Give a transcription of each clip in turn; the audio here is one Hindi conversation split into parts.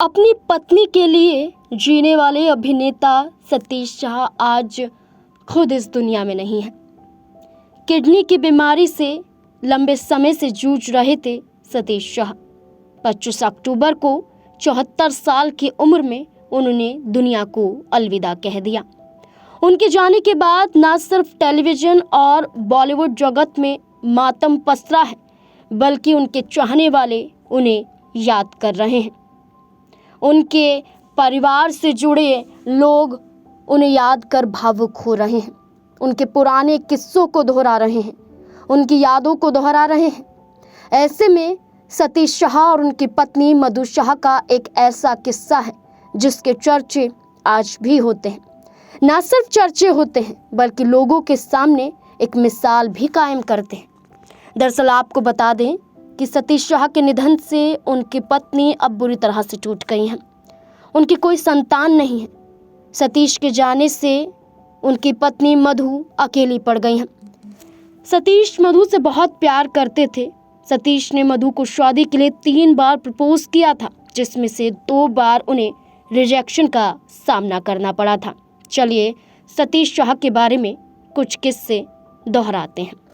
अपनी पत्नी के लिए जीने वाले अभिनेता सतीश शाह आज खुद इस दुनिया में नहीं है। किडनी की बीमारी से लंबे समय से जूझ रहे थे सतीश शाह। 25 अक्टूबर को 74 साल की उम्र में उन्होंने दुनिया को अलविदा कह दिया। उनके जाने के बाद न सिर्फ टेलीविजन और बॉलीवुड जगत में मातम पसरा है, बल्कि उनके चाहने वाले उन्हें याद कर रहे हैं। उनके परिवार से जुड़े लोग उन्हें याद कर भावुक हो रहे हैं। उनके पुराने किस्सों को दोहरा रहे हैं, उनकी यादों को दोहरा रहे हैं। ऐसे में सतीश शाह और उनकी पत्नी मधु शाह का एक ऐसा किस्सा है जिसके चर्चे आज भी होते हैं। न सिर्फ चर्चे होते हैं, बल्कि लोगों के सामने एक मिसाल भी कायम करते हैं। दरअसल आपको बता दें कि सतीश शाह के निधन से उनकी पत्नी अब बुरी तरह से टूट गई हैं। उनकी कोई संतान नहीं है। सतीश के जाने से उनकी पत्नी मधु अकेली पड़ गई हैं। सतीश मधु से बहुत प्यार करते थे। सतीश ने मधु को शादी के लिए 3 बार प्रपोज किया था, जिसमें से 2 बार उन्हें रिजेक्शन का सामना करना पड़ा था। चलिए सतीश शाह के बारे में कुछ किस्से दोहराते हैं।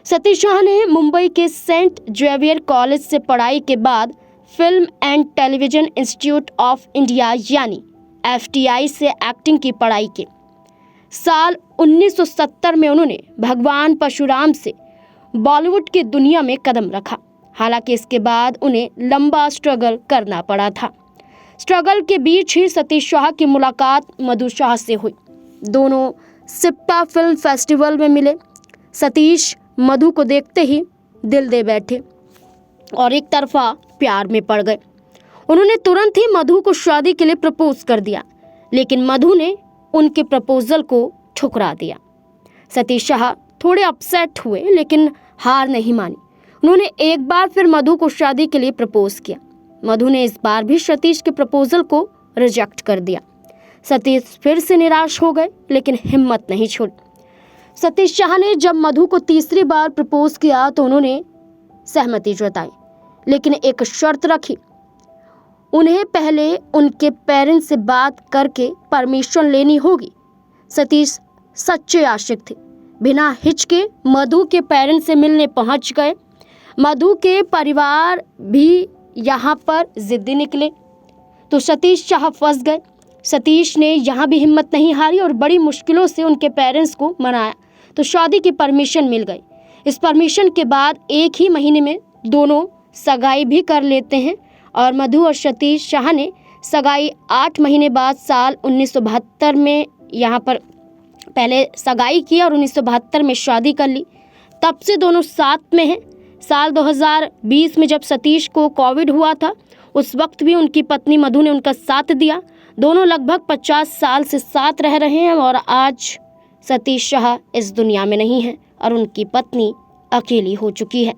सतीश शाह ने मुंबई के सेंट जेवियर कॉलेज से पढ़ाई के बाद film and television institute of India यानी FTI से एक्टिंग की पढ़ाई की। साल 1970 में उन्होंने भगवान परशुराम से बॉलीवुड की दुनिया में कदम रखा। हालांकि इसके बाद उन्हें लंबा स्ट्रगल करना पड़ा था। स्ट्रगल के बीच ही सतीश शाह की मुलाकात मधु शाह से हुई। दोनों सिप्टा फिल्म फेस्टिवल में मिले। सतीश मधु को देखते ही दिल दे बैठे और एक तरफा प्यार में पड़ गए। उन्होंने तुरंत ही मधु को शादी के लिए प्रपोज कर दिया, लेकिन मधु ने उनके प्रपोजल को ठुकरा दिया। सतीश शाह थोड़े अपसेट हुए, लेकिन हार नहीं मानी। उन्होंने एक बार फिर मधु को शादी के लिए प्रपोज किया। मधु ने इस बार भी सतीश के प्रपोजल को रिजेक्ट कर दिया। सतीश फिर से निराश हो गए, लेकिन हिम्मत नहीं छोड़ी। सतीश शाह ने जब मधु को तीसरी बार प्रपोज किया तो उन्होंने सहमति जताई, लेकिन एक शर्त रखी। उन्हें पहले उनके पेरेंट्स से बात करके परमिशन लेनी होगी। सतीश सच्चे आशिक थे। बिना हिचके मधु के पेरेंट्स से मिलने पहुंच गए। मधु के परिवार भी यहाँ पर जिद्दी निकले तो सतीश शाह फंस गए। सतीश ने यहाँ भी हिम्मत नहीं हारी और बड़ी मुश्किलों से उनके पेरेंट्स को मनाया तो शादी की परमिशन मिल गई। इस परमिशन के बाद 1 ही महीने में दोनों सगाई भी कर लेते हैं और मधु और सतीश शाह ने सगाई 8 महीने बाद साल 1972 में यहाँ पर पहले सगाई की और 1972 में शादी कर ली। तब से दोनों साथ में हैं। साल 2020 में जब सतीश को कोविड हुआ था, उस वक्त भी उनकी पत्नी मधु ने उनका साथ दिया। दोनों लगभग 50 साल से साथ रह रहे हैं और आज सतीश शाह इस दुनिया में नहीं है और उनकी पत्नी अकेली हो चुकी है।